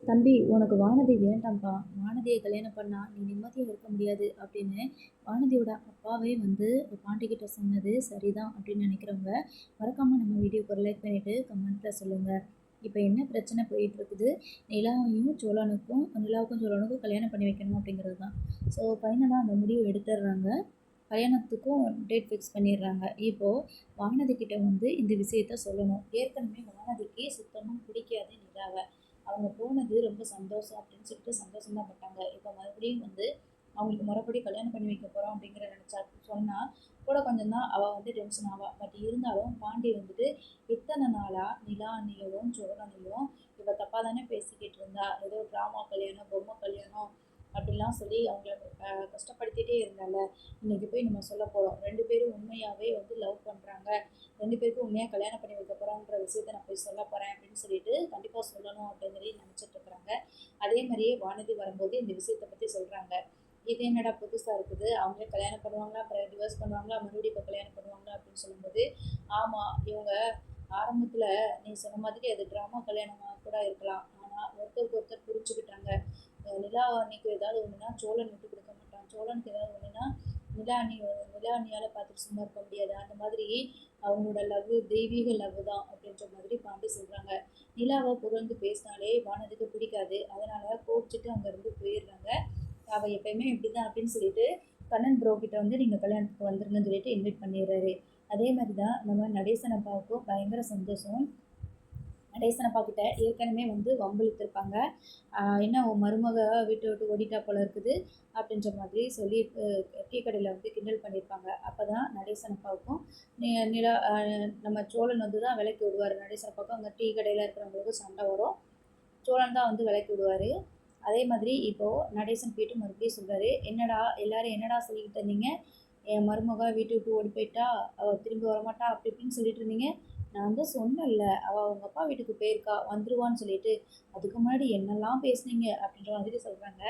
தம்பி உனக்கு வானதி வேண்டாம்ப்பா, வானதியை கல்யாணம் பண்ணா நீ நிம்மதியாக இருக்க முடியாது அப்படின்னு வானதியோட அப்பாவே வந்து பாண்டிக்கிட்ட சொன்னது சரிதான் அப்படின்னு நினைக்கிறவங்க மறக்காமல் நம்ம வீடியோக்கு ஒரு லைக் பண்ணிவிட்டு கமெண்ட்டில் சொல்லுங்கள். இப்போ என்ன பிரச்சனை போயிட்டு இருக்குது, நிலாவுக்கும் சோழனுக்கும் கல்யாணம் பண்ணி வைக்கணும் அப்படிங்கிறது தான். ஸோ ஃபைனலாக அந்த முடிவு எடுத்துடுறாங்க. கல்யாணத்துக்கும் டேட் ஃபிக்ஸ் பண்ணிடுறாங்க. இப்போது வானதி கிட்ட வந்து இந்த விஷயத்த சொல்லணும். ஏற்கனவே வானதிக்கு சுத்தமாக பிடிக்காது நிலாவை. அவங்க போனது ரொம்ப சந்தோஷம் அப்படின்னு சொல்லிட்டு சந்தோஷம் தான் பட்டாங்க. இப்போ மறுபடியும் வந்து அவங்களுக்கு முறைப்படி கல்யாணம் பண்ணி வைக்க போகிறோம் அப்படிங்கிற நினச்சா சொன்னால் கூட கொஞ்சம் தான் அவள் வந்து டென்ஷன் ஆவா. பட் இருந்தாலும் பாண்டி வந்துட்டு இத்தனை நாளாக நிலா அண்ணியோடும் சோழனையும் இவள் தப்பாக தானே பேசிக்கிட்டு இருந்தா. ஏதோ ட்ராமா கல்யாணம், பொம்மை கல்யாணம் அப்படிலாம் சொல்லி அவங்கள கஷ்டப்படுத்திகிட்டே இருந்தால. இன்றைக்கி போய் நம்ம சொல்ல போகிறோம், 2 பேரும் உண்மையாகவே வந்து லவ் பண்ணுறாங்க, 2 பேருக்கும் உண்மையாக கல்யாணம் பண்ணி வைக்க போகிறோன்ற விஷயத்த நான் போய் சொல்ல போகிறேன் அப்படின்னு சொல்லிட்டு கண்டிப்பாக சொல்லணும் அப்படிங்கிறத நினச்சிட்டு இருக்கிறாங்க. அதே மாதிரியே வானதி வரும்போது இந்த விஷயத்தை பற்றி சொல்கிறாங்க. இது என்னடா புதுசாக இருக்குது, அவங்களே கல்யாணம் பண்ணுவாங்களா, அப்புறம் டிவோர்ஸ் பண்ணுவாங்களா, மறுபடியும் இப்போ கல்யாணம் பண்ணுவாங்களா அப்படின்னு சொல்லும்போது, ஆமாம் இவங்க ஆரம்பத்தில் நீ சொன்ன மாதிரி அது ட்ராமா கல்யாணமாக கூட இருக்கலாம். ஆனால் ஒருத்தருக்கு ஒருத்தர் புரிஞ்சுக்கிட்டாங்க. நிலா அன்னைக்கு ஏதாவது ஒன்றுனா சோழன் விட்டு கொடுக்க மாட்டான், சோழனுக்கு ஏதாவது ஒன்றுனா நிலா அண்ணியால் பார்த்துட்டு சும்மா இருக்க முடியாது. அந்த மாதிரி அவங்களோட லவ் தெய்வீக லவ் தான் அப்படின்ற மாதிரி பாண்டி சொல்கிறாங்க. நிலாவை புகழ்ந்து பேசினாலே வானதுக்கு பிடிக்காது, அதனால் கோபிச்சுட்டு அங்கேருந்து போயிடுறாங்க. அவள் எப்பயுமே இப்படி தான் அப்படின்னு சொல்லிட்டு கண்ணன் ப்ரோ கிட்ட வந்து நீங்கள் கல்யாணத்துக்கு வந்துருங்கன்னு சொல்லிட்டு இன்வைட் பண்ணிடுறாரு. அதே மாதிரி தான் நம்ம நடேசன் அப்பாவுக்கும் பயங்கர சந்தோஷம். நடேசன் அப்பா கிட்ட ஏற்கனவே வந்து வம்பிழுத்திருப்பாங்க. என்ன உன் மருமக வீட்டை விட்டு ஓடிட்டா போல இருக்குது அப்படின்ற மாதிரி சொல்லி டீ கடையில் வந்து கிண்டல் பண்ணியிருப்பாங்க. அப்போ தான் நடேசன் அப்பாவுக்கும் நிலா நம்ம சோழன் வந்து தான் விலைக்கு விடுவார். நடேசன் அப்பாவுக்கும் அங்கே டீ கடையில் இருக்கிறவங்களுக்கும் சண்டை வரும். சோழன் தான் வந்து விலைக்கு விடுவார். அதே மாதிரி இப்போது நடேசன் போயிட்டு மறுபடியும் சொல்கிறாரு, என்னடா எல்லாரும் என்னடா சொல்லிக்கிட்டு இருந்தீங்க, என் மருமக வீட்டு விட்டு ஓடி போயிட்டா, அவள் திரும்பி வரமாட்டா அப்படி இப்படின்னு சொல்லிட்டு இருந்தீங்க. நான் தான் சொன்னேன்ல, அவள் அவங்க அப்பா வீட்டுக்கு போயிருக்கா, வந்துருவான்னு சொல்லிட்டு. அதுக்கு முன்னாடி என்னெல்லாம் பேசுனீங்க அப்படின்ற மாதிரி சொல்கிறாங்க.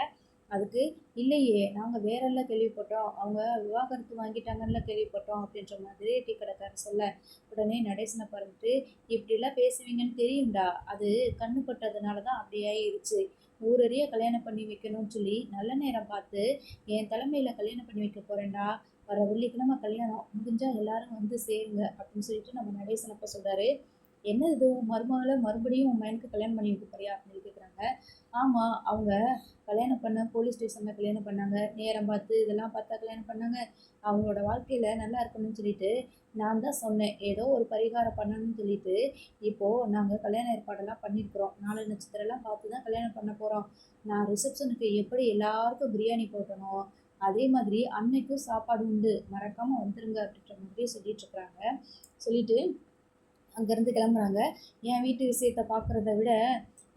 அதுக்கு இல்லையே, நாங்கள் வேறெல்லாம் கேள்விப்பட்டோம், அவங்க விவாகரத்து வாங்கிட்டாங்கன்னு கேள்விப்பட்டோம் அப்படின்ற மாதிரி டீ கடைக்காரர் சொல்ல, உடனே நடேசனை பார்த்துட்டு இப்படிலாம் பேசுவீங்கன்னு தெரியும்டா, அது கண்ணு பட்டதுனால தான் அப்படி ஆயிடுச்சு. ஊரறிய கல்யாணம் பண்ணி வைக்கணும்னு சொல்லி நல்ல நேரம் பார்த்து என் தலைமையில் கல்யாணம் பண்ணி வைக்க போகிறேன்டா. வர வெள்ளிக்கிழமை கல்யாணம் முடிஞ்சால் எல்லாரும் வந்து சேருங்க அப்படின்னு சொல்லிட்டு நம்ம நடேசன் அப்போ சொல்கிறாரு. என்ன இது மருமகளை மறுபடியும் உன் மைனுக்கு கல்யாணம் பண்ணி வைக்க போறியா அப்படின்னு கேட்குறாங்க. ஆமாம், அவங்க கல்யாணம் பண்ண போலீஸ் ஸ்டேஷனில் கல்யாணம் பண்ணாங்க, நேரம் பார்த்து இதெல்லாம் பார்த்தா கல்யாணம் பண்ணாங்க. அவங்களோட வாழ்க்கையில் நல்லா இருக்கணும்னு சொல்லிட்டு நான் தான் சொன்னேன், ஏதோ ஒரு பரிகாரம் பண்ணணும்னு சொல்லிட்டு இப்போது நாங்கள் கல்யாண ஏற்பாடெல்லாம் பண்ணியிருக்கிறோம். 4 நட்சத்திரம்லாம் பார்த்து தான் கல்யாணம் பண்ண போகிறோம். நான் ரிசப்ஷனுக்கு எப்படி எல்லாருக்கும் பிரியாணி போட்டனோ அதே மாதிரி அன்னைக்கும் சாப்பாடு உண்டு, மறக்காமல் வந்துருங்க அப்படின்ற மாதிரி சொல்லிட்டுருக்குறாங்க. சொல்லிட்டு அங்கேருந்து கிளம்புறாங்க. என் வீட்டு விஷயத்தை பார்க்குறத விட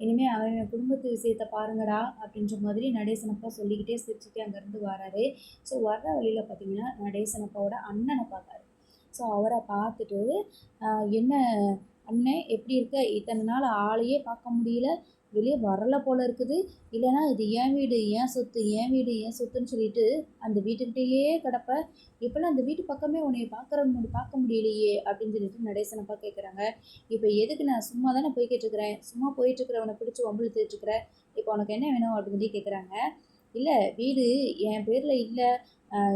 இனிமேல் அவன் குடும்பத்து விஷயத்தை பாருங்கடா அப்படின்ற மாதிரி நடேசனப்பா சொல்லிக்கிட்டே சிரிச்சுட்டே அங்கேருந்து வராரு. ஸோ வர்ற வழியில் பார்த்தீங்கன்னா நடேசனப்பாவோட அண்ணனை பார்த்தாரு. ஸோ அவரை பார்த்துட்டு என்ன அண்ணே எப்படி இருக்க, இத்தனை நாள் ஆளையே பார்க்க முடியல, வெளியே வரல போல இருக்குது, இல்லைனா இது என் வீடு என் சொத்து, என் வீடு என் சொத்துன்னு சொல்லிட்டு அந்த வீட்டுக்கிட்டேயே கிடப்ப, இப்போல்லாம் அந்த வீட்டு பக்கமே உன்னை பார்க்க முடியலையே அப்படின்னு சொல்லிட்டு நடேசனப்பா கேட்குறாங்க. இப்போ எதுக்கு, நான் சும்மா தானே போய்கிட்டு இருக்கிறேன், சும்மா போயிட்டுருக்கிறவனை பிடிச்சி வம்பிழுத்துட்டு இருக்கிறேன், இப்போ உனக்கு என்ன வேணும் அப்படின்னு சொல்லி கேட்குறாங்க. இல்லை வீடு என் பேரில் இல்லை,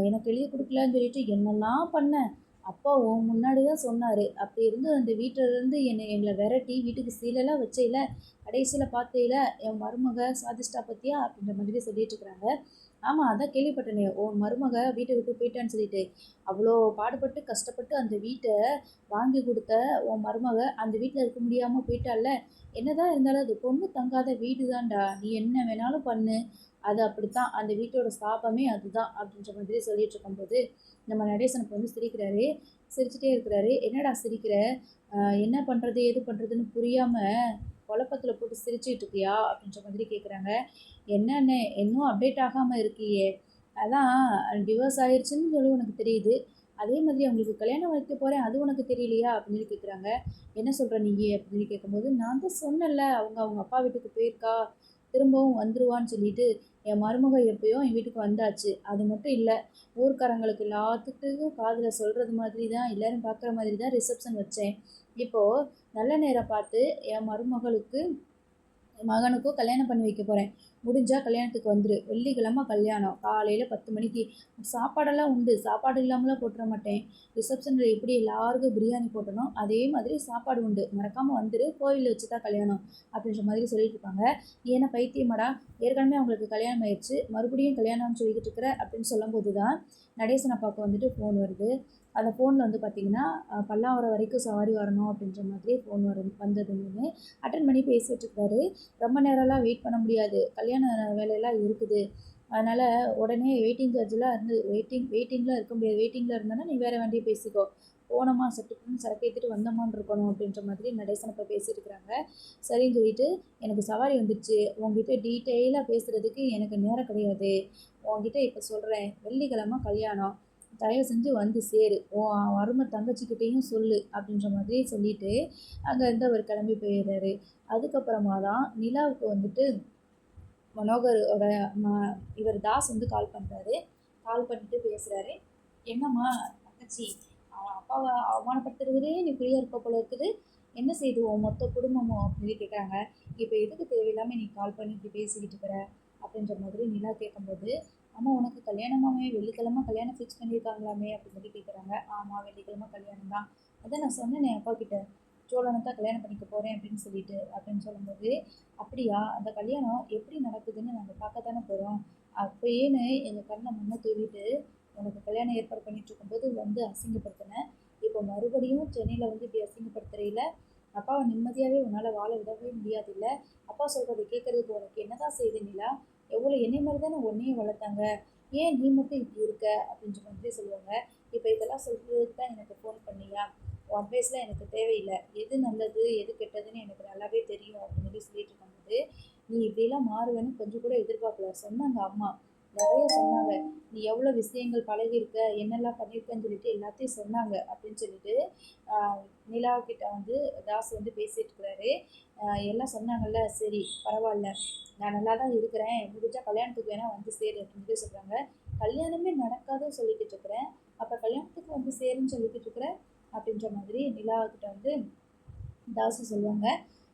எனக்கு எழுதி கொடுக்கலான்னு சொல்லிட்டு என்னெல்லாம் பண்ணேன், அப்பா உன் முன்னாடி தான் சொன்னார், அப்படி இருந்து அந்த வீட்டிலேருந்து எங்களை விரட்டி வீட்டுக்கு சீலெல்லாம் வச்சையில் கடைசியில் பார்த்தையில் என் மருமக சாதிஷ்டா பற்றியா அப்படின்ற மாதிரி சொல்லிட்டு இருக்கிறாங்க. ஆமாம், அதான் கேள்விப்பட்டனே, உன் மருமக வீட்டை விட்டு போயிட்டான்னு சொல்லிட்டு. அவ்வளோ பாடுபட்டு கஷ்டப்பட்டு அந்த வீட்டை வாங்கி கொடுத்த உன் மருமக அந்த வீட்டில் இருக்க முடியாமல் போயிட்டால. என்னதான் இருந்தாலும் அது பொண்ணு தங்காத வீடு தான்டா, நீ என்ன வேணாலும் பண்ணு, அது அப்படித்தான், அந்த வீட்டோட சாபமே அதுதான் அப்படின்ற மாதிரி சொல்லிட்டு இருக்கும்போது நம்ம நடேசனுக்கு வந்து சிரிக்கிறாரு. சிரிச்சுட்டே இருக்கிறாரு. என்னடா சிரிக்கிற, என்ன பண்ணுறது எது பண்ணுறதுன்னு புரியாமல் குழப்பத்தில் போட்டு சிரிச்சுட்டு இருக்கியா அப்படின்ற மாதிரி கேட்குறாங்க. என்னென்ன இன்னும் அப்டேட் ஆகாமல் இருக்கியே, அதான் டிவோர்ஸ் ஆயிடுச்சுன்னு சொல்லி உனக்கு தெரியுது, அதே மாதிரி அவங்களுக்கு கல்யாணம் வைக்க போகிறேன் அது உனக்கு தெரியலையா அப்படின்னு சொல்லி கேட்குறாங்க. என்ன சொல்கிற நீ அப்படின்னு கேட்கும்போது, நான் தான் சொன்னேன்ல அவங்க அவங்க அப்பா வீட்டுக்கு போயிருக்கா, திரும்பவும் வந்துருவான்னு சொல்லிட்டு. என் மருமக எப்பயோ என் வீட்டுக்கு வந்தாச்சு, அது மட்டும் இல்லை, ஊர்க்காரங்களுக்கு எல்லாத்துக்கும் காதில் சொல்கிறது மாதிரி தான், எல்லோரும் பார்க்குற மாதிரி தான் ரிசப்ஷன் வச்சேன். இப்போது நல்ல நேரம் பார்த்து என் மருமகளுக்கு மகனுக்கும் கல்யாணம் பண்ணி வைக்க போகிறேன். முடிஞ்சால் கல்யாணத்துக்கு வந்துரு. வெள்ளிக்கிழமை கல்யாணம். காலையில் 10 மணிக்கு. சாப்பாடெல்லாம் உண்டு. சாப்பாடு இல்லாமலாம் போட்டுற மாட்டேன். ரிசப்ஷனில் எப்படி எல்லாருக்கும் பிரியாணி போட்டனோ அதே மாதிரி சாப்பாடு உண்டு. மறக்காமல் வந்துரு. கோவிலில் வச்சு தான் கல்யாணம் அப்படின்ற மாதிரி சொல்லிட்டு இருப்பாங்க. ஏன்னா பைத்தியமாடா, ஏற்கனவே அவங்களுக்கு கல்யாணம் ஆயிடுச்சு, மறுபடியும் கல்யாணம்னு சொல்லிக்கிட்டு இருக்கிற அப்படின்னு சொல்லும்போது தான் நடேசன் அப்பாவுக்கு வந்துட்டு ஃபோன் வருது. அந்த ஃபோனில் வந்து பார்த்திங்கன்னா பல்லாவரம் வரைக்கும் சவாரி வரணும் அப்படின்ற மாதிரி ஃபோன் வந்ததுன்னு அட்டன் பண்ணி பேசிகிட்டு இருக்காரு. ரொம்ப நேரம்லாம் வெயிட் பண்ண முடியாது, கல்யாண வேலையெல்லாம் இருக்குது, அதனால் உடனே வெயிட்டிங் சார்ஜெலாம் இருந்து வெயிட்டிங்கில் இருக்க முடியாது. வெயிட்டிங்கில் இருந்தோன்னா நீ வேறு வண்டியை பேசிக்கோ, போனோமா சட்டுப்புன்னு சரக்கு ஏற்றிட்டு வந்தோமான்னு இருக்கணும் அப்படின்ற மாதிரி நடேசன் இப்போ பேசிகிட்டு இருக்கிறாங்க. சரின்னு சொல்லிட்டு, எனக்கு சவாரி வந்துடுச்சு, உங்ககிட்ட டீட்டெயிலாக பேசுகிறதுக்கு எனக்கு நேரம் கிடையாது, உங்ககிட்ட இப்போ சொல்கிறேன், வெள்ளிக்கிழமை கல்யாணம், தயவு செஞ்சு வந்து சேரு, உன் அருமை தங்கச்சிக்கிட்டேயும் சொல்லு அப்படின்ற மாதிரி சொல்லிட்டு அங்கேருந்து அவர் கிளம்பி போயிடுறாரு. அதுக்கப்புறமா தான் நிலாவுக்கு வந்துட்டு மனோகரோட இவர் தாஸ் வந்து கால் பண்ணுறாரு. கால் பண்ணிட்டு பேசுகிறாரு. என்னம்மா தங்கச்சி, அப்பாவை அவமானப்படுத்துறதுலே நீ ஃப்ரீயாக இருக்க போல இருக்குது, என்ன செய்து உன் மொத்த குடும்பமும் அப்படின்னு கேட்குறாங்க. இப்போ எதுக்கு தேவையில்லாமல் நீ கால் பண்ணி இப்படி பேசிக்கிட்டு இருக்கிற அப்படின்ற மாதிரி நிலா கேட்கும்போது, அம்மா உனக்கு கல்யாணமாமே, வெள்ளிக்கிழமை கல்யாணம் ஃபிக்ஸ் பண்ணியிருக்காங்களாமே அப்படின்னு சொல்லி கேட்குறாங்க. ஆமாம், வெள்ளிக்கிழமை கல்யாணம் தான், அதான் நான் சொன்னேன் என் அப்பா கிட்ட, சோழனை தான் கல்யாணம் பண்ணிக்க போகிறேன் அப்படின்னு சொல்லிட்டு அப்படின்னு சொல்லும்போது, அப்படியா, அந்த கல்யாணம் எப்படி நடக்குதுன்னு நாங்கள் பார்க்க தானே போகிறோம், அப்போயேன்னு எங்கள் கண்ணில் மண்ணை தூவிட்டு உனக்கு கல்யாணம் ஏற்பாடு பண்ணிட்டு இருக்கும்போது வந்து அசிங்கப்படுத்தினேன், இப்போ மறுபடியும் சென்னையில் வந்து இப்படி அசிங்கப்படுத்துறையில் அப்பாவை நிம்மதியாகவே உன்னால் வாழ விடவே முடியாது இல்லை, அப்பா சொல்கிறத கேட்குறதுக்கு உனக்கு என்னதான் செய்யுது நிலா, எவ்வளோ என்னை மாதிரி தானே உன்னையும் வளர்த்தாங்க, ஏன் நீ மட்டும் இப்படி இருக்க அப்படின்ற மாதிரி சொல்லுவாங்க. இப்போ இதெல்லாம் சொல்கிறதுக்கு தான் எனக்கு ஃபோன் பண்ணியா, உன் அட்வைஸ்லாம் எனக்கு தேவையில்லை, எது நல்லது எது கெட்டதுன்னு எனக்கு நல்லாவே தெரியும் அப்படின்னு சொல்லி சொல்லிட்டு இருக்கும்போது, நீ இப்படிலாம் மாறுவேன்னு கொஞ்சம் கூட எதிர்பார்க்கல, சொன்னாங்க அம்மா, நிறைய சொன்னாங்க, நீ எவ்வளோ விஷயங்கள் பழகியிருக்க, என்னெல்லாம் பண்ணியிருக்கன்னு சொல்லிட்டு எல்லாத்தையும் சொன்னாங்க அப்படின்னு சொல்லிட்டு நிலாக்கிட்ட வந்து தாஸ் வந்து பேசிகிட்டு இருக்கிறாரு. எல்லாம் சொன்னாங்கல்ல, சரி பரவாயில்ல, நான் நல்லா தான் இருக்கிறேன், முடிஞ்சால் கல்யாணத்துக்கு வேணால் வந்து சேரு அப்படின்னு சொல்கிறாங்க. கல்யாணமே நடக்காதுன்னு சொல்லிக்கிட்டு இருக்கிறேன், அப்போ கல்யாணத்துக்கு வந்து சேருன்னு சொல்லிக்கிட்டு இருக்கிறேன் அப்படின்ற மாதிரி நிலாக்கிட்ட வந்து தாசு சொல்லுவாங்க.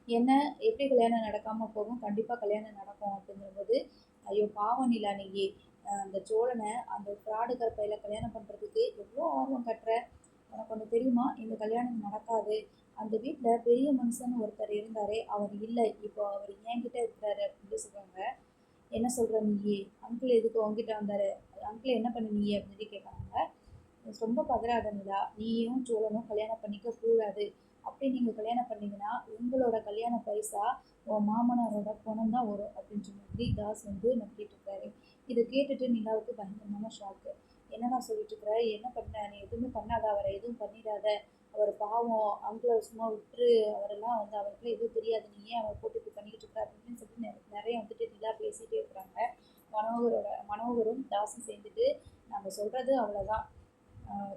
என்ன, எப்படி கல்யாணம் நடக்காமல் போகும், கண்டிப்பாக கல்யாணம் நடக்கும் அப்படிங்கும்போது, ஐயோ பாவம் நிலா, நீ அந்த சோழனை அந்த ஃப்ராடு கற்பையில் கல்யாணம் பண்ணுறதுக்கு எவ்வளோ ஆர்வம் கட்டுற, உனக்கு ஒன்று தெரியுமா, இந்த கல்யாணம் நடக்காது, அந்த வீட்டில் பெரிய மனுஷன் ஒருத்தர் இருந்தாரே அவர் இல்லை, இப்போ அவர் என்கிட்ட இருக்கிறாரு அப்படின்னு சொல்கிறாங்க. என்ன சொல்கிற நீ, அங்கிள் எதுக்கு உங்ககிட்ட வந்தார், அங்கிள் என்ன பண்ண நீ அப்படின்னு கேட்குறாங்க. ரொம்ப பதறாத நிலா, நீயும் சோழனும் கல்யாணம் பண்ணிக்க கூடாது, அப்படி நீங்கள் கல்யாணம் பண்ணீங்கன்னா உங்களோட கல்யாண பைசா உன் மாமனாரோட பணம் தான் வரும் அப்படின்ற மாதிரி தாஸ் வந்து நம்பிட்டு இருக்காரு. இதை கேட்டுட்டு நிலாவுக்கு பயங்கரமான ஷாக்கு. என்னடா சொல்லிட்டு இருக்கிற, என்ன பண்ண, நீ எதுவுமே பண்ணாத, அவரை எதுவும் பண்ணிடாத, அவர் பாவம், அங்கிளை சும்மா விட்டுரு, அவரெல்லாம் வந்து அவருக்குலாம் எதுவும் தெரியாது, நீ ஏன் அவர் போட்டு இப்படி பண்ணிக்கிட்டு இருக்கிற அப்படின்னு சொல்லிட்டு நிறைய வந்துட்டு நிலா பேசிகிட்டே இருக்கிறாங்க. மனோகரும் தாஸும் சேர்ந்துட்டு, நாங்கள் சொல்கிறது அவ்வளோதான்,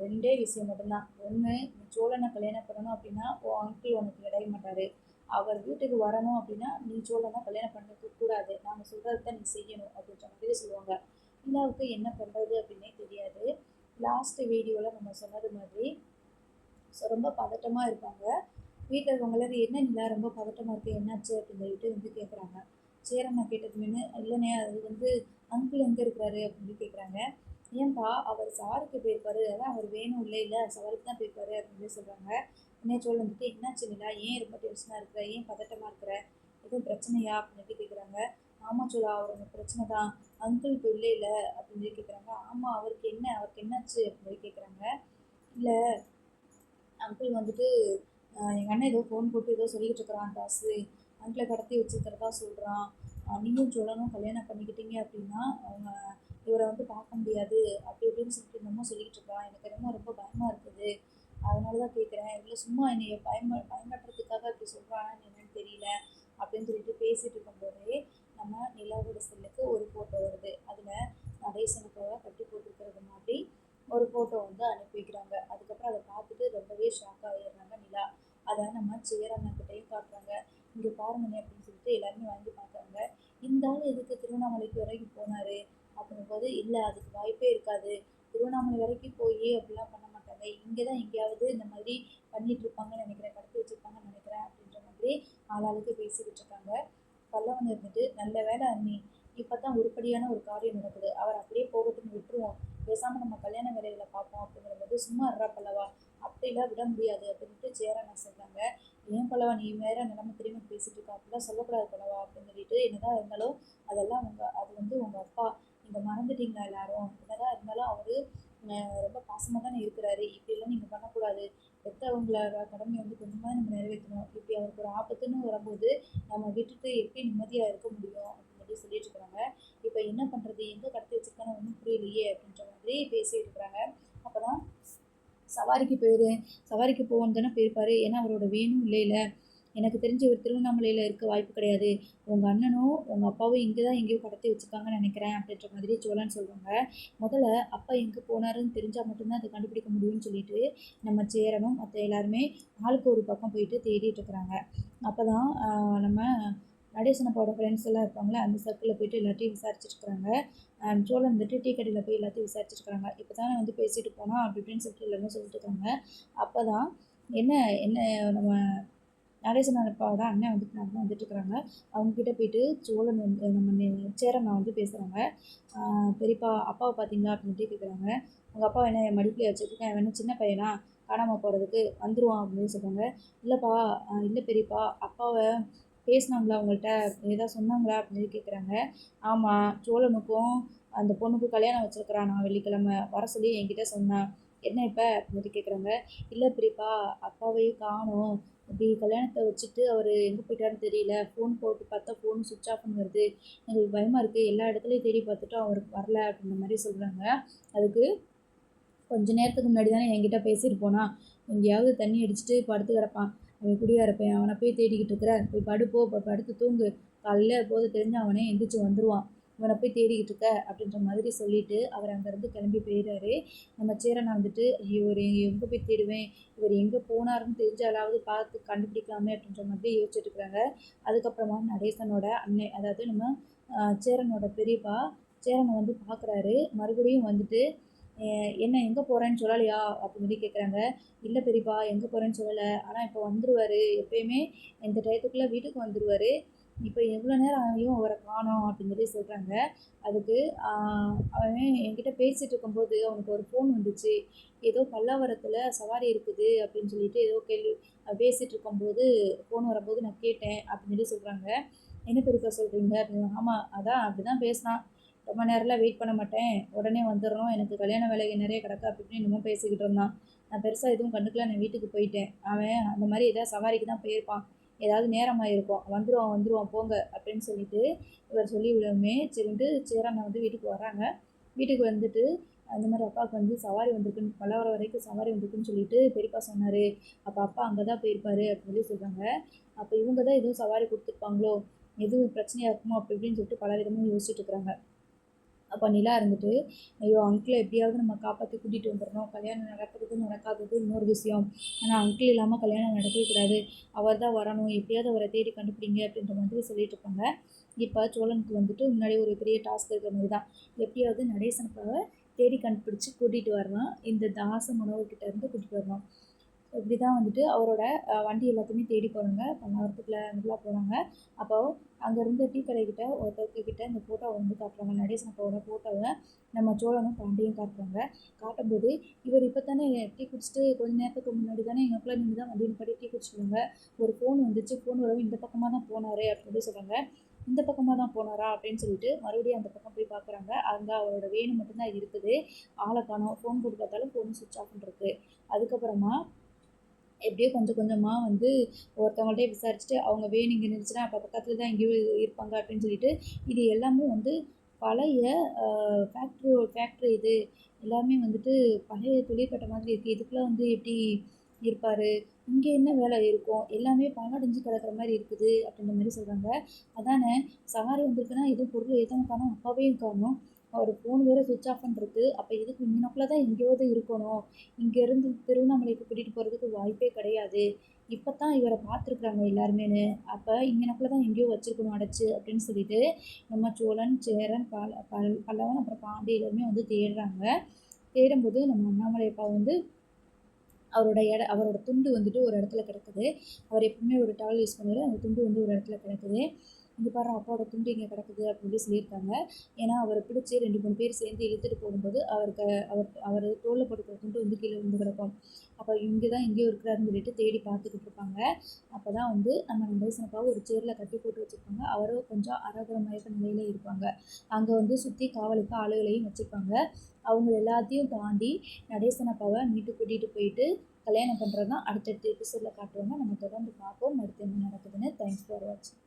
ரெண்டே விஷயம் மட்டும்தான், ஒன்று நீ சோழனை கல்யாணம் பண்ணணும் அப்படின்னா உன் அங்கிள் உனக்கு இடைய மாட்டார், அவர் வீட்டுக்கு வரணும் அப்படின்னா நீ சோழனை கல்யாணம் பண்ண கூடாது, நாங்கள் சொல்கிறது தான் நீ செய்யணும் அப்படின்ற மாதிரி சொல்லுவாங்க. நிலாவுக்கு என்ன பண்ணுறது அப்படின்னே தெரியாது. லாஸ்ட் வீடியோவில் நம்ம சொன்னது மாதிரி ரொம்ப பதட்டமாக இருப்பாங்க. வீட்டில் இருக்கவங்களது என்ன நிலா ரொம்ப பதட்டமாக இருக்குது, என்னாச்சு அப்படின்னு சொல்லிட்டு வந்து கேட்குறாங்க. சேரண்ணா கேட்டதுமே, இல்லைண்ணே அது வந்து அங்கிள் எங்கே இருக்கிறாரு அப்படின்னு கேட்குறாங்க. ஏன்பா, அவர் சவாரிக்கு போயிருப்பாரு, அதான் அவர் வேணும் இல்லை இல்லை சவாரிக்கு தான் போயிருப்பாரு அப்படின்னு சொல்கிறாங்க. உடனே சோழ வந்துட்டு, என்னாச்சு நிலா, ஏன் ரொம்ப டென்ஷனாக இருக்கிற, ஏன் பதட்டமாக இருக்கிற, எதுவும் பிரச்சனையா அப்படின்னு கேட்குறாங்க. ஆமாம் சோழா, அவருக்கு பிரச்சனை தான், அங்கிள் இப்போ இல்லை இல்லை அப்படின்னு சொல்லி கேட்குறாங்க. ஆமாம், அவருக்கு என்ன, அவருக்கு என்னாச்சு அப்படின்னு சொல்லி கேட்குறாங்க. இல்லை அங்கிள் வந்துட்டு எங்கள் அண்ணன் ஏதோ ஃபோன் போட்டு ஏதோ சொல்லிக்கிட்டு இருக்கிறான் தாஸு, அங்கிளை கடத்தி வச்சுருக்கிறதா சொல்கிறான், நீயும் சோழனும் கல்யாணம் பண்ணிக்கிட்டீங்க அப்படின்னா அவங்க இவரை வந்து பார்க்க முடியாது அப்படி இப்படின்னு சொல்லிட்டு என்னமோ சொல்லிக்கிட்டு இருக்கான், எனக்கு என்னமோ ரொம்ப பயமாக இருக்குது, அதனால தான் கேட்குறேன், இல்லை சும்மா என்னை பயன்படுறதுக்காக இப்படி சொல்கிறான்னு என்னன்னு தெரியல அப்படின்னு சொல்லிட்டு பேசிகிட்டு இருக்கும்போதே நம்ம நிலாவோட செல்லுக்கு ஒரு ஃபோட்டோ வருது. அதில் நடேசனுக்காக கட்டி போட்டிருக்கிறது மாதிரி ஒரு ஃபோட்டோ வந்து அனுப்பி வைக்கிறாங்க. அதுக்கப்புறம் அதை பார்த்துட்டு ரொம்பவே ஷாக் ஆகிடுறாங்க நிலா. அதை நம்ம சேரண்ணக்கிட்டையும் காட்டுறாங்க. இங்கே பாருங்கண்ணே அப்படின்னு சொல்லிட்டு எல்லாருமே வாங்கி பார்க்குறாங்க. இந்த ஆள் எதுக்கு திருவண்ணாமலைக்கு வரைக்கும் போனார் அப்படிங்கும்போது, இல்லை அதுக்கு வாய்ப்பே இருக்காது, திருவண்ணாமலை வரைக்கும் போய் அப்படிலாம் பண்ண மாட்டாங்க, இங்கே தான் எங்கேயாவது இந்த மாதிரி பண்ணிட்டு இருப்பாங்கன்னு நினைக்கிறேன், கடத்தி வச்சுருப்பாங்கன்னு நினைக்கிறேன் அப்படின்ற மாதிரி ஆளாளுக்கு பேசிக்கிட்டு இருக்காங்க. நல்ல வேலை அண்ணி, இப்போ தான் உருப்படியான ஒரு காரியம் நடக்குது, அவர் அப்படியே போகட்டும்னு விட்டுருவோம், பேசாமல் நம்ம கல்யாண வேலைகளை பார்ப்போம் அப்படிங்கிறபோது, சும்மா இருறா பல்லவா, அப்படிலாம் விட முடியாது அப்படின்ட்டு சேரனை சொல்கிறாங்க. ஏன் பல்லவா நீ வேற நிலைமை திரும்பி பேசிட்டு இருக்கா, அப்படிலாம் சொல்லக்கூடாது பல்லவா அப்படின்னு சொல்லிட்டு, என்னதான் இருந்தாலும் அதெல்லாம் அது வந்து உங்கள் அப்பா, நீங்கள் மறந்துட்டீங்களா எல்லாரும், என்னதான் இருந்தாலும் அவர் ரொம்ப பாசமாக தானே இருக்கிறாரு, இப்படிலாம் நீங்கள் பண்ணக்கூடாது, பெற்றவங்களோட கடமையை வந்து கொஞ்சமாக நம்ம நிறைவேற்றணும், இப்படி அவருக்கு ஒரு ஆபத்துன்னு வரும்போது நம்ம விட்டுட்டு எப்படி நிம்மதியாக இருக்க முடியும் அப்படின்னு சொல்லிட்டு இருக்கிறாங்க. இப்போ என்ன பண்ணுறது, எங்கே கடத்தி வச்சிருக்கான்னு ஒன்றும் புரியலையே அப்படின்ற மாதிரி பேசிட்டு இருக்கிறாங்க. அப்போ தான் சவாரிக்கு போகணும் தானே போயிருப்பாரு, ஏன்னா அவரோட வேணும் இல்லைல்ல, எனக்கு தெரிஞ்ச ஒரு திருவண்ணாமலையில் இருக்க வாய்ப்பு கிடையாது, உங்கள் அண்ணனும் உங்கள் அப்பாவும் இங்கே தான் எங்கேயோ கடத்தி வச்சுருக்காங்கன்னு நினைக்கிறேன் அப்படின்ற மாதிரி சோழன் சொல்கிறாங்க. முதல்ல அப்பா எங்கே போனாருன்னு தெரிஞ்சால் மட்டும்தான் அதை கண்டுபிடிக்க முடியும்னு சொல்லிட்டு நம்ம சேரனும் மற்ற எல்லாருமே ஆளுக்கு ஒரு பக்கம் போயிட்டு தேடிட்டு இருக்கிறாங்க. அப்போ தான் நம்ம நடேசன் அப்பாவோட ஃப்ரெண்ட்ஸ் எல்லாம் இருப்பாங்களே, அந்த சர்க்கிளில் போயிட்டு எல்லாத்தையும் விசாரிச்சுட்டு இருக்கிறாங்க. சோழன் வந்துட்டு டீ கடையில் போய் எல்லாத்தையும் விசாரிச்சுட்டு இருக்கிறாங்க. இப்போ தானே வந்து பேசிட்டு போனால் அப்படி இப்படின்னு சொல்லிட்டு எல்லாமே சொல்லிட்டு இருக்காங்க. அப்போ தான் என்ன என்ன நம்ம நடேசன் அப்பாவோட அண்ணன் வந்துட்டு நடந்து வந்துட்டுருக்குறாங்க. அவங்கக்கிட்ட போயிட்டு சோழன் வந்து நம்ம சேரன் வந்து பேசுகிறாங்க. பெரியப்பா அப்பாவை பார்த்தீங்களா அப்படின்ட்டு கேட்குறாங்க. உங்கள் அப்பா என்ன என் மடிப்பில் வச்சுருக்கேன், அவன் என்ன சின்ன பையனா காணாமல் போகிறதுக்கு, வந்துடுவான் அப்படின்னு சொல்கிறாங்க. இல்லைப்பா, இல்லை பெரியப்பா, அப்பாவை பேசினாங்களா உங்கள்கிட்ட, ஏதாவது சொன்னாங்களா அப்படின்னு கேட்குறாங்க. ஆமாம், சோழனுக்கும் அந்த பொண்ணுக்கும் கல்யாணம் வச்சுருக்கிறான், நான் வெள்ளிக்கிழமை வர சொல்லி என்கிட்ட சொன்னான், என்ன இப்போ அப்படின்னு கேட்குறாங்க. இல்லை பெரியப்பா, அப்பாவையே காணோம், இப்படி கல்யாணத்தை வச்சுட்டு அவர் எங்கே போயிட்டாருன்னு தெரியல, ஃபோன் போட்டு பார்த்தா ஃபோன் சுவிட்ச் ஆஃப்னு வருது, எங்களுக்கு பயமாக இருக்குது, எல்லா இடத்துலையும் தேடி பார்த்துட்டோம் அவருக்கு வரல அப்படின்ற மாதிரி சொல்கிறாங்க. அதுக்கு கொஞ்சம் நேரத்துக்கு முன்னாடி தானே என்கிட்ட பேசிட்டு போனான், எங்கேயாவது தண்ணி அடிச்சுட்டு படுத்து கிடப்பான், அவன் குடியா இருப்பேன், அவனை போய் தேடிக்கிட்டு இருக்கிற, போய் படுப்போ, இப்போ படுத்து தூங்கு, காலையில் போது தெரிஞ்சு அவனே எந்திரிச்சு வந்துடுவான், இவனை போய் தேடிக்கிட்டு இருக்க அப்படின்ற மாதிரி சொல்லிட்டு அவர் அங்கேருந்து கிளம்பி போயிடுறாரு. நம்ம சேரனை வந்துட்டு இவர் எங்கே போய் தேடுவேன், இவர் எங்கே போனாருன்னு தெரிஞ்சாலாவது பார்த்து கண்டுபிடிக்கலாமே அப்படின்ற மாதிரி யோசிச்சுட்டு இருக்கிறாங்க. அதுக்கப்புறமா நடேசனோட அன்னை, அதாவது நம்ம சேரனோட பெரியப்பா சேரனை வந்து பார்க்குறாரு. மறுபடியும் வந்துட்டு என்ன எங்கே போகிறேன்னு சொல்லலையா அப்படின்னு சொல்லி கேட்குறாங்க. இல்லை பெரியப்பா, எங்கே போகிறேன்னு சொல்லலை, ஆனால் இப்போ வந்துடுவார், எப்பயுமே இந்த டயத்துக்குள்ளே வீட்டுக்கு வந்துடுவார், இப்போ எவ்வளோ நேரம் ஆகியும் அவரை காணோம் அப்படின்னு சொல்லி சொல்கிறாங்க. அதுக்கு அவன் என்கிட்ட பேசிகிட்டு இருக்கும்போது அவனுக்கு ஒரு ஃபோன் வந்துச்சு, ஏதோ பல்லாவரத்தில் சவாரி இருக்குது அப்படின்னு சொல்லிட்டு ஏதோ கேள்வி பேசிகிட்டு இருக்கும்போது ஃபோன் வரும்போது நான் கேட்டேன் அப்படின்னு சொல்லி சொல்கிறாங்க. என்ன பெரியப்பா சொல்கிறீங்க அப்படின்னு. ஆமாம், அதான் அப்படி தான் பேசினான், ரொம்ப நேரம்லாம் வெயிட் பண்ண மாட்டேன், உடனே வந்துடணும், எனக்கு கல்யாண வேலைகள் நிறைய கிடக்கு அப்படி இப்படின்னு இன்னமும் பேசிக்கிட்டு இருந்தான், நான் பெருசாக எதுவும் கண்டுக்கல, நான் வீட்டுக்கு போயிட்டேன், அவன் அந்த மாதிரி ஏதாவது சவாரிக்கு தான் போயிருப்பான், ஏதாவது நேரமாக இருக்கும், வந்துடுவான் போங்க அப்படின்னு சொல்லிட்டு இவர் சொல்லி விடவுமே சரின்ட்டு சேரனை வந்து வீட்டுக்கு வர்றாங்க. வீட்டுக்கு வந்துட்டு அந்த மாதிரி அப்பாவுக்கு வந்து சவாரி வந்திருக்குன்னு, பல்லவரம் வரைக்கும் சவாரி வந்திருக்குன்னு சொல்லிட்டு பெரியப்பா சொன்னார், அப்போ அப்பா அங்கே தான் போயிருப்பாரு அப்படின்னு சொல்லி சொல்கிறாங்க. அப்போ இவங்க தான் எதுவும் சவாரி கொடுத்துருப்பாங்களோ, எதுவும் பிரச்சனையாக இருக்குமோ அப்படி இப்படின்னு சொல்லிட்டு பல விதமும் யோசிச்சுட்டு இருக்கிறாங்க. அப்போ நிலா இருந்துட்டு, ஐயோ அங்கிளை எப்படியாவது நம்ம காப்பாற்றி கூட்டிகிட்டு வந்துடணும், கல்யாணம் நடக்கிறது நடக்காதது இன்னொரு விஷயம், ஆனால் அங்கிள் இல்லாமல் கல்யாணம் நடக்கவே கூடாது, அவர் தான் வரணும், எப்படியாவது அவரை தேடி கண்டுபிடிங்க அப்படின்ற மாதிரி சொல்லிட்டு இருப்பாங்க. இப்போ சோழனுக்கு வந்துட்டு முன்னாடி ஒரு பெரிய டாஸ்க் இருக்கிற மாதிரி தான், எப்படியாவது நடேசனுக்காக தேடி கண்டுபிடிச்சி கூட்டிகிட்டு வரணும், இந்த தாச மனோகர்கிட்ட இருந்து கூட்டிகிட்டு வரணும். இப்படி தான் வந்துட்டு அவரோட வண்டி எல்லாத்தையுமே தேடி போகிறாங்க, பல்லாவரத்துக்குள்ள நல்லா போகிறாங்க. அப்போது அங்கேருந்து டீ கடைக்கிட்ட ஒருத்தர்கிட்ட இந்த ஃபோட்டோவை வந்து காட்டுறாங்க, நடேசன் அப்பாவோட ஃபோட்டோவை நம்ம சோழனும் பாண்டியும் காட்டுறாங்க. காட்டும்போது இவர் இப்போ தானே டீ குடிச்சிட்டு கொஞ்ச நேரத்துக்கு முன்னாடி தானே எங்களுக்குள்ள நீங்கள் தான் வண்டி நிப்பாட்டி டீ குடிச்சிடுவாங்க, ஒரு ஃபோன் வந்துச்சு, ஃபோன் வரவும் இந்த பக்கமாக தான் போனார் அப்படின்னு சொல்கிறாங்க. இந்த பக்கமாக தான் போனாரா அப்படின்னு சொல்லிட்டு மறுபடியும் அந்த பக்கம் போய் பார்க்குறாங்க. அங்கே அவரோட வேணு மட்டும்தான் இருக்குது, ஆளை காணோம், ஃபோன் போட்டு பார்த்தாலும் ஃபோன் சுவிட்ச் ஆஃப்னு இருக்குது. அதுக்கப்புறமா எப்படியோ கொஞ்சம் கொஞ்சமாக வந்து ஒருத்தவங்கள்ட்டே விசாரிச்சுட்டு அவங்க வேணும் இங்கே இருந்துச்சுன்னா அப்போ பக்கத்தில் தான் எங்கேயோ இருப்பாங்க அப்படின்னு சொல்லிட்டு, இது எல்லாமே வந்து பழைய ஃபேக்ட்ரி இது எல்லாமே வந்துட்டு பழைய தொழிற்பட்ட மாதிரி இருக்குது, இதுக்குள்ளே வந்து எப்படி இருப்பார், இங்கே என்ன வேலை இருக்கும், எல்லாமே பாழடைஞ்சு கிடக்கிற மாதிரி இருக்குது அப்படின்ற மாதிரி சொல்கிறாங்க. அதானே சவாரி வந்திருக்குன்னா எதுவும் பொருள் எதுவும் காணும், அப்பாவையும் காணும், அவர் ஃபோன் வேறு சுவிட்ச் ஆஃப்னு இருக்குது, அப்போ இதுக்கு இங்கனக்குள்ளே தான் எங்கேயாவது இருக்கணும், இங்கேருந்து திருவண்ணாமலைக்கு கூட்டிகிட்டு போகிறதுக்கு வாய்ப்பே கிடையாது, இப்போ தான் இவரை பார்த்துருக்குறாங்க எல்லாருமேனு, அப்போ இங்கனக்குள்ளே தான் எங்கேயோ வச்சுருக்கணும் அடைச்சி அப்படின்னு சொல்லிட்டு நம்ம சோழன், சேரன், பல்லவன் அப்புறம் பாண்டி எல்லாருமே வந்து தேடுறாங்க. தேடும்போது நம்ம அண்ணாமலை அப்பா வந்து அவரோட துண்டு வந்துட்டு ஒரு இடத்துல கிடக்குது, அவர் எப்பவுமே ஒரு டவல் யூஸ் பண்ணுவார், அந்த துண்டு வந்து ஒரு இடத்துல கிடக்குது. இங்கே பாரு அப்பாவோட துண்டு இங்கே கிடக்குது அப்படின்னு சொல்லியிருக்காங்க. ஏன்னா அவரை பிடிச்சி 2, 3 பேர் சேர்ந்து இழுத்துட்டு போகும்போது அவர் தோளில் போட்டுக்கிற துண்டு வந்து கீழே விழுந்து கிடக்கும். அப்போ இங்கே தான் எங்கேயோ இருக்கிறாருன்னு சொல்லிட்டு தேடி பார்த்துக்கிட்டு இருப்பாங்க. அப்போ தான் வந்து நம்ம நடேசன் அப்பாவை ஒரு சேரில் கட்டி போட்டு வச்சுருப்பாங்க. அவரும் கொஞ்சம் அராதர மயக்க நிலையில் இருப்பாங்க. அங்கே வந்து சுற்றி காவலுக்கு ஆளுகளையும் வச்சுருப்பாங்க. அவங்க எல்லாத்தையும் தாண்டி நடேசன் அப்பாவை மீட்டு கூட்டிகிட்டு போயிட்டு கல்யாணம் பண்ணுறது தான் அடுத்தடுத்த எபிசோடில் காட்டுவாங்க. நம்ம தொடர்ந்து பார்ப்போம் அடுத்து என்ன நடக்குதுன்னு. தேங்க்ஸ் ஃபார் வாட்சிங்.